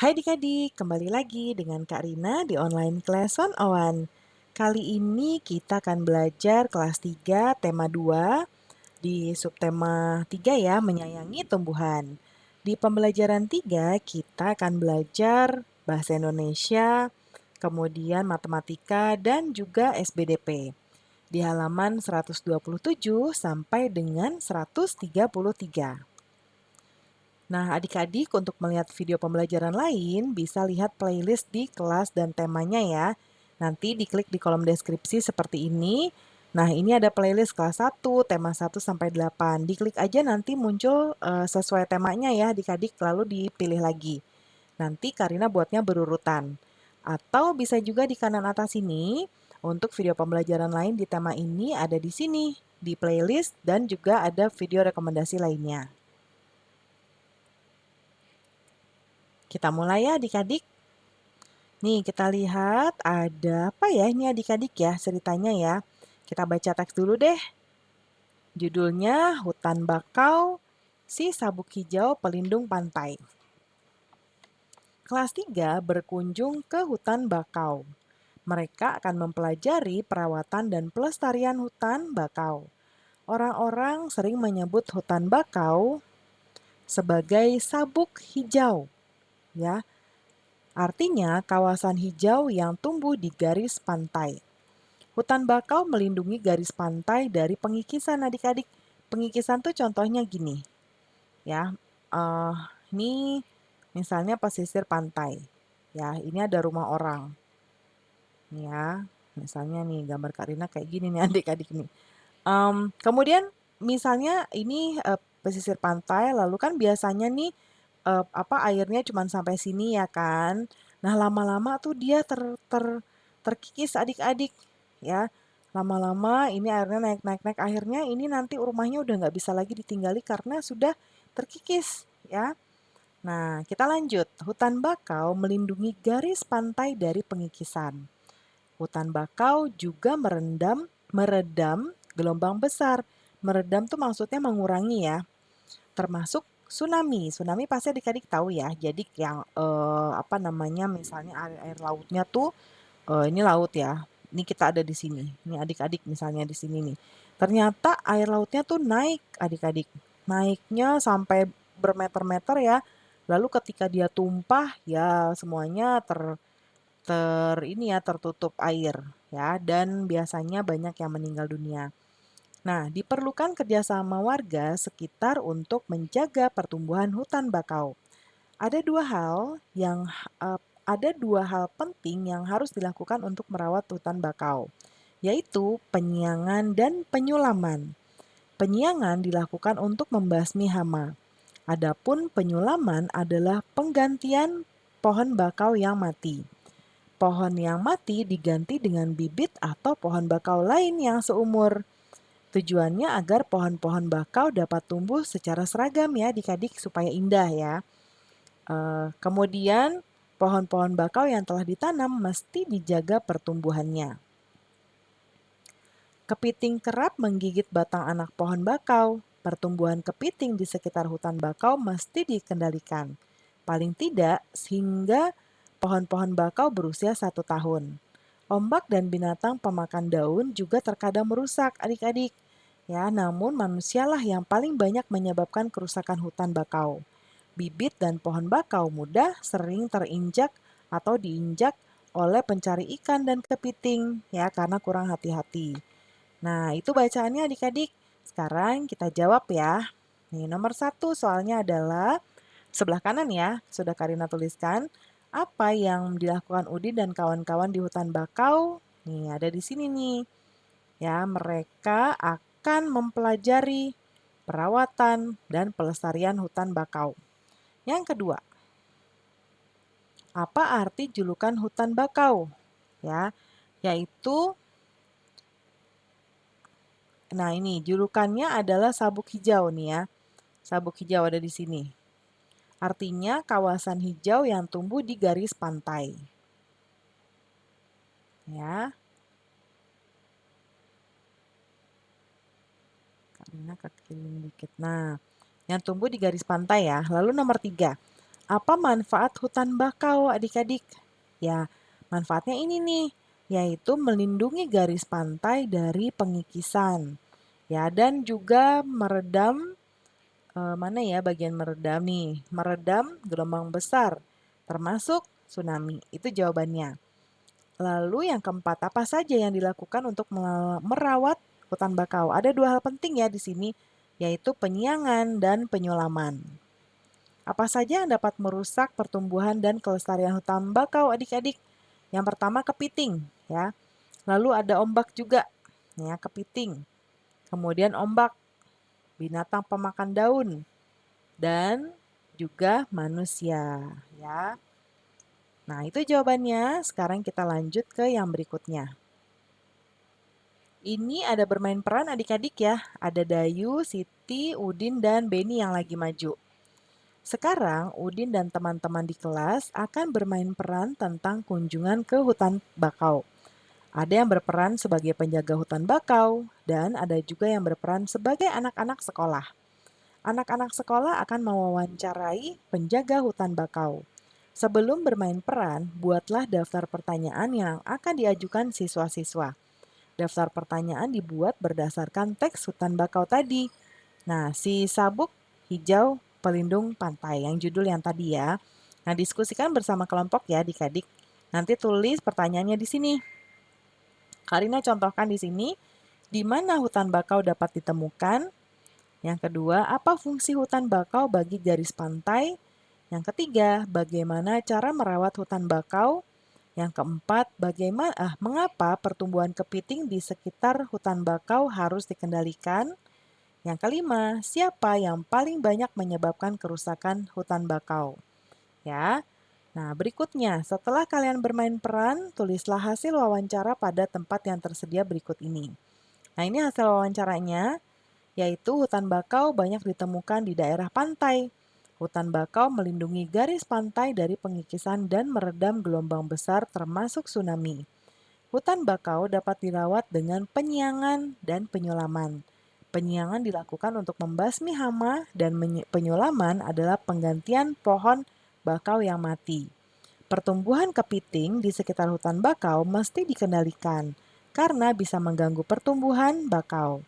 Hai adik-adik, kembali lagi dengan Kak Rina di online class 101. Kali ini kita akan belajar kelas 3 tema 2 di subtema 3 ya, menyayangi tumbuhan. Di pembelajaran 3 kita akan belajar bahasa Indonesia, kemudian matematika dan juga SBDP. Di halaman 127 sampai dengan 133. Nah, adik-adik untuk melihat video pembelajaran lain bisa lihat playlist di kelas dan temanya ya. Nanti diklik di kolom deskripsi seperti ini. Nah, ini ada playlist kelas 1, tema 1 sampai 8. Diklik aja nanti muncul sesuai temanya ya adik-adik, lalu dipilih lagi. Nanti Karina buatnya berurutan. Atau bisa juga di kanan atas ini, untuk video pembelajaran lain di tema ini ada di sini, di playlist dan juga ada video rekomendasi lainnya. Kita mulai ya adik-adik. Nih kita lihat ada apa ya ini adik-adik ya ceritanya ya. Kita baca teks dulu deh. Judulnya Hutan Bakau, Si Sabuk Hijau Pelindung Pantai. Kelas 3 berkunjung ke hutan bakau. Mereka akan mempelajari perawatan dan pelestarian hutan bakau. Orang-orang sering menyebut hutan bakau sebagai sabuk hijau, ya. Artinya kawasan hijau yang tumbuh di garis pantai. Hutan bakau melindungi garis pantai dari pengikisan adik-adik. Pengikisan tuh contohnya gini, ya. eh ini misalnya pesisir pantai. Ya, ini ada rumah orang. Nih ya, misalnya nih gambar Karina kayak gini nih adik-adik nih. Kemudian misalnya ini pesisir pantai, lalu kan biasanya nih airnya cuma sampai sini ya kan. Nah, lama-lama tuh dia terkikis adik-adik ya. Lama-lama ini airnya naik, akhirnya ini nanti rumahnya udah nggak bisa lagi ditinggali karena sudah terkikis ya. Nah, kita lanjut. Hutan bakau melindungi garis pantai dari pengikisan. Hutan bakau juga meredam gelombang besar. Meredam tuh maksudnya mengurangi ya, termasuk tsunami. Tsunami pasti adik-adik tahu ya. Jadi yang misalnya air lautnya tuh ini laut ya. Ini kita ada di sini. Ini adik-adik misalnya di sini nih. Ternyata air lautnya tuh naik adik-adik. Naiknya sampai bermeter-meter ya. Lalu ketika dia tumpah ya semuanya tertutup air ya dan biasanya banyak yang meninggal dunia. Nah, diperlukan kerjasama warga sekitar untuk menjaga pertumbuhan hutan bakau. Ada dua hal yang eh, ada dua hal penting yang harus dilakukan untuk merawat hutan bakau, yaitu penyiangan dan penyulaman. Penyiangan dilakukan untuk membasmi hama. Adapun penyulaman adalah penggantian pohon bakau yang mati. Pohon yang mati diganti dengan bibit atau pohon bakau lain yang seumur. Tujuannya agar pohon-pohon bakau dapat tumbuh secara seragam ya adik-adik supaya indah ya. Kemudian pohon-pohon bakau yang telah ditanam mesti dijaga pertumbuhannya. Kepiting kerap menggigit batang anak pohon bakau. Pertumbuhan kepiting di sekitar hutan bakau mesti dikendalikan. Paling tidak sehingga pohon-pohon bakau berusia 1 tahun. Ombak dan binatang pemakan daun juga terkadang merusak adik-adik. Ya, namun manusialah yang paling banyak menyebabkan kerusakan hutan bakau. Bibit dan pohon bakau muda sering terinjak atau diinjak oleh pencari ikan dan kepiting ya karena kurang hati-hati. Nah, itu bacaannya adik-adik. Sekarang kita jawab ya. Nih, nomor 1 soalnya adalah sebelah kanan ya, sudah Karina tuliskan. Apa yang dilakukan Udin dan kawan-kawan di hutan bakau? Nih, ada di sini nih. Ya, mereka akan mempelajari perawatan dan pelestarian hutan bakau. Yang kedua, apa arti julukan hutan bakau? Ya, yaitu nah ini julukannya adalah sabuk hijau nih ya. Sabuk hijau ada di sini. Artinya kawasan hijau yang tumbuh di garis pantai. Ya. Karena kekilin dikit. Nah, yang tumbuh di garis pantai ya. Lalu nomor 3. Apa manfaat hutan bakau adik-adik? Ya, manfaatnya ini nih, yaitu melindungi garis pantai dari pengikisan. Ya, dan juga meredam, mana ya bagian meredam nih? Meredam gelombang besar, termasuk tsunami. Itu jawabannya. Lalu yang keempat, apa saja yang dilakukan untuk merawat hutan bakau? Ada dua hal penting ya di sini, yaitu penyiangan dan penyulaman. Apa saja yang dapat merusak pertumbuhan dan kelestarian hutan bakau adik-adik? Yang pertama kepiting, ya. Lalu ada ombak juga, ya kepiting. Kemudian ombak, binatang pemakan daun, dan juga manusia, ya. Nah, itu jawabannya. Sekarang kita lanjut ke yang berikutnya. Ini ada bermain peran adik-adik ya. Ada Dayu, Siti, Udin, dan Beni yang lagi maju. Sekarang, Udin dan teman-teman di kelas akan bermain peran tentang kunjungan ke hutan bakau. Ada yang berperan sebagai penjaga hutan bakau, dan ada juga yang berperan sebagai anak-anak sekolah. Anak-anak sekolah akan mewawancarai penjaga hutan bakau. Sebelum bermain peran, buatlah daftar pertanyaan yang akan diajukan siswa-siswa. Daftar pertanyaan dibuat berdasarkan teks hutan bakau tadi. Nah, si sabuk hijau pelindung pantai yang judul yang tadi ya. Nah, diskusikan bersama kelompok ya adik-adik. Nanti tulis pertanyaannya di sini. Karina contohkan di sini, di mana hutan bakau dapat ditemukan? Yang kedua, apa fungsi hutan bakau bagi garis pantai? Yang ketiga, bagaimana cara merawat hutan bakau? Yang keempat, mengapa pertumbuhan kepiting di sekitar hutan bakau harus dikendalikan? Yang kelima, siapa yang paling banyak menyebabkan kerusakan hutan bakau? Ya. Nah, berikutnya, setelah kalian bermain peran, tulislah hasil wawancara pada tempat yang tersedia berikut ini. Nah, ini hasil wawancaranya, yaitu hutan bakau banyak ditemukan di daerah pantai. Hutan bakau melindungi garis pantai dari pengikisan dan meredam gelombang besar termasuk tsunami. Hutan bakau dapat dirawat dengan penyiangan dan penyulaman. Penyiangan dilakukan untuk membasmi hama dan penyulaman adalah penggantian pohon bakau yang mati. Pertumbuhan kepiting di sekitar hutan bakau mesti dikendalikan karena bisa mengganggu pertumbuhan bakau.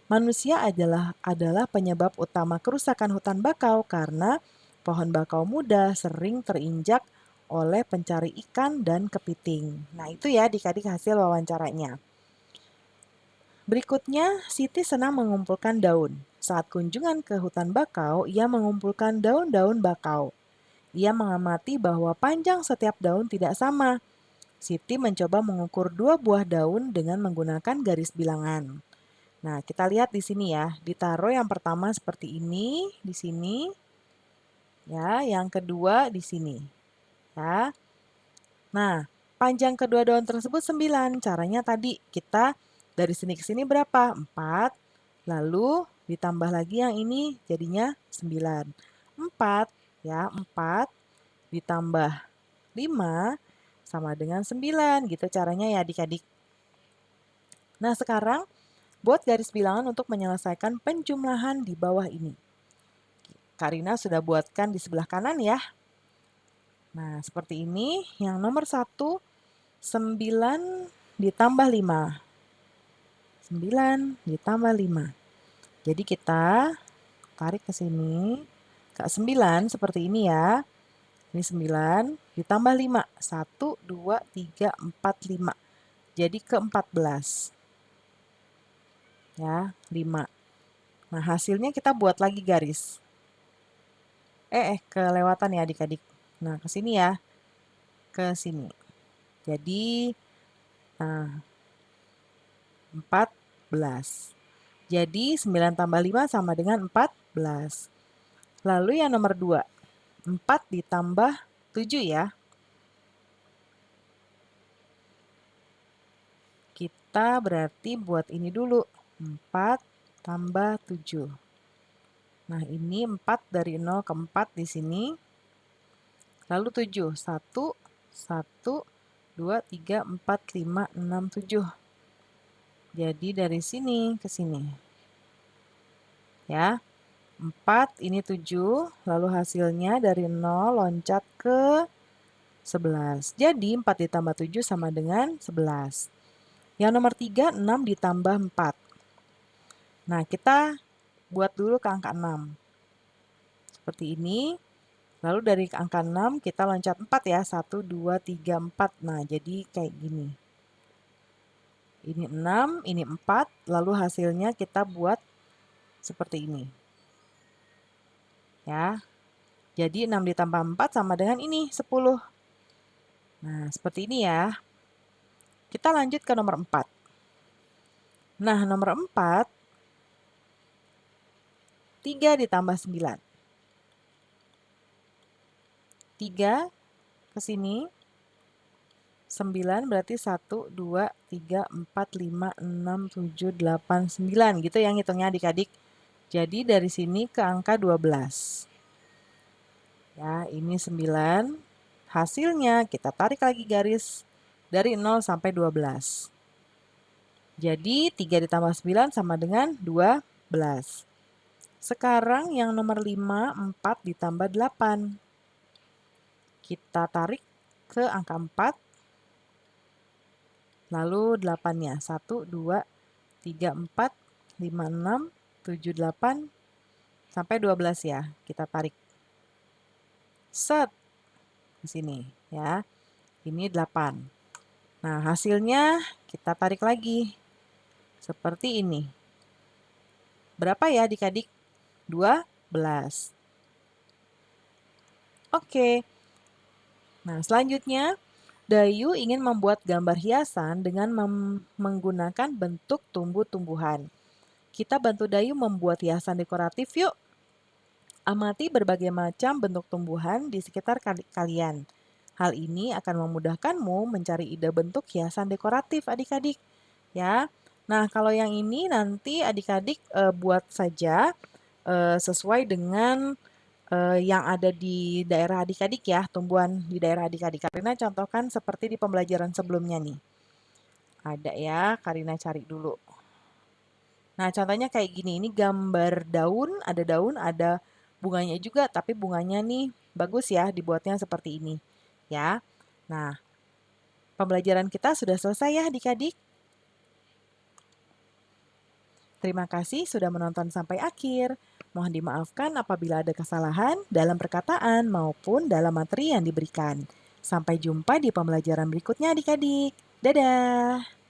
Manusia adalah penyebab utama kerusakan hutan bakau karena pohon bakau muda sering terinjak oleh pencari ikan dan kepiting. Nah, itu ya adik-adik hasil wawancaranya. Berikutnya, Siti senang mengumpulkan daun. Saat kunjungan ke hutan bakau, ia mengumpulkan daun-daun bakau. Ia mengamati bahwa panjang setiap daun tidak sama. Siti mencoba mengukur 2 buah daun dengan menggunakan garis bilangan. Nah, kita lihat di sini ya. Ditaruh yang pertama seperti ini, di sini. Ya, yang kedua di sini. Ya. Nah, panjang kedua daun tersebut 9. Caranya tadi kita dari sini ke sini berapa? 4. Lalu ditambah lagi yang ini jadinya 9. 4, ya, 4 ditambah 5 sama dengan 9. Gitu caranya ya adik-adik. Nah, sekarang buat garis bilangan untuk menyelesaikan penjumlahan di bawah ini. Karina sudah buatkan di sebelah kanan ya. Nah, seperti ini. Yang nomor 1, 9 ditambah 5. 9 ditambah 5. Jadi kita tarik ke sini. Ke 9 seperti ini ya. Ini 9 ditambah 5. 1, 2, 3, 4, 5. Jadi ke 14. Ya, 5. Nah, hasilnya kita buat lagi garis. Kelewatan ya adik-adik. Nah, ke sini ya. Ke sini. Jadi, nah, 14. Jadi, 9 tambah 5 sama dengan 14. Lalu yang nomor 2. 4 ditambah 7 ya. Kita berarti buat ini dulu. 4 tambah 7. Nah, ini 4 dari 0 ke 4 di sini. Lalu 7. 1, 1, 2, 3, 4, 5, 6, 7. Jadi dari sini ke sini. Ya. 4 ini 7, lalu hasilnya dari 0 loncat ke 11. Jadi 4 ditambah 7 sama dengan 11. Yang nomor 3, 6 ditambah 4. Nah, kita buat dulu ke angka 6. Seperti ini. Lalu dari angka 6 kita loncat 4 ya. 1, 2, 3, 4. Nah, jadi kayak gini. Ini 6, ini 4. Lalu hasilnya kita buat seperti ini. Ya. Jadi 6 ditambah 4 sama dengan ini, 10. Nah, seperti ini ya. Kita lanjut ke nomor 4. Nah, nomor 4, 3 ditambah 9. 3 ke sini. 9 berarti 1, 2, 3, 4, 5, 6, 7, 8, 9. Gitu ya ngitungnya adik-adik. Jadi dari sini ke angka 12. Ya, ini 9. Hasilnya kita tarik lagi garis dari 0 sampai 12. Jadi 3 ditambah 9 sama dengan 12. Sekarang yang nomor 5, 4 ditambah 8. Kita tarik ke angka 4. Lalu 8-nya. 1, 2, 3, 4, 5, 6, 7, 8, sampai 12 ya. Kita tarik. Set. Di sini ya. Ini 8. Nah, hasilnya kita tarik lagi. Seperti ini. Berapa ya adik-adik? 12. Oke. Nah, selanjutnya Dayu ingin membuat gambar hiasan dengan menggunakan bentuk tumbuh-tumbuhan. Kita bantu Dayu membuat hiasan dekoratif yuk. Amati berbagai macam bentuk tumbuhan di sekitar kalian. Hal ini akan memudahkanmu mencari ide bentuk hiasan dekoratif adik-adik. Ya. Nah, kalau yang ini nanti adik-adik buat saja sesuai dengan yang ada di daerah adik-adik ya, tumbuhan di daerah adik-adik. Karina contohkan seperti di pembelajaran sebelumnya nih. Ada ya, Karina cari dulu. Nah, contohnya kayak gini, ini gambar daun, ada bunganya juga, tapi bunganya nih bagus ya, dibuatnya seperti ini. Ya, nah, pembelajaran kita sudah selesai ya adik-adik. Terima kasih sudah menonton sampai akhir. Mohon dimaafkan apabila ada kesalahan dalam perkataan maupun dalam materi yang diberikan. Sampai jumpa di pembelajaran berikutnya adik-adik. Dadah!